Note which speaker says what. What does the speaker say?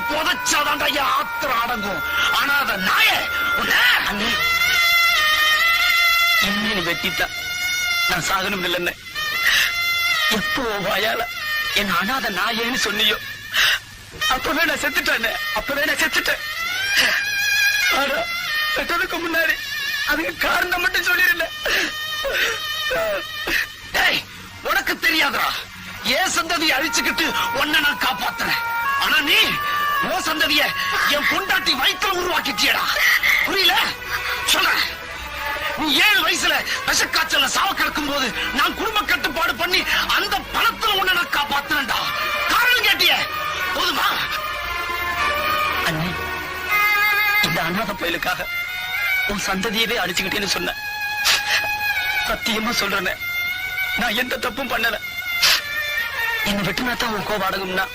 Speaker 1: புதைச்சாதான் ஆத்திரம் அடங்கும். ஆனா அத நாய
Speaker 2: அண்ணே என்ன நீ வெட்டித்தா நான் சாகணும் இல்லைன்னு எப்போ வாயால என் அனாத நாயேன்னு சொன்னியோ அப்பவே நான் செத்துட்டேன். அப்பவே நான் செத்துட்டேன். ஆனா செத்ததுக்கு முன்னாடி அதுக்கு காரணம் மட்டும் சொல்லிருந்த.
Speaker 1: உனக்கு தெரியாதா ஏன் சந்ததியை அழிச்சுக்கிட்டு உன்னை நான் காப்பாத்துறேன். ஆனா நீ உன் சந்ததிய என் பொண்டாட்டி வயிற்றுல உருவாக்கிட்டியடா. புரியல சொல்ல. நீ 7 வயசுல விஷக்காய்ச்சல சாவ கிடக்கும் போது நான் குடும்ப கட்டுப்பாடு பண்ணி அந்த பணத்துல உன்னை நான் காப்பாத்துறேன்டா. காரணம் கேட்டிய போதுமா?
Speaker 2: அண்ணே இந்த அநாத பயலுக்காக உன் சந்ததியவே அழிச்சுக்கிட்டேன்னு சொன்ன. சத்தியமா சொல்றேன் நான் எந்த தப்பும் பண்ணல. என்ன வெட்டினா தான் உன் கோபம் அடங்கும்னா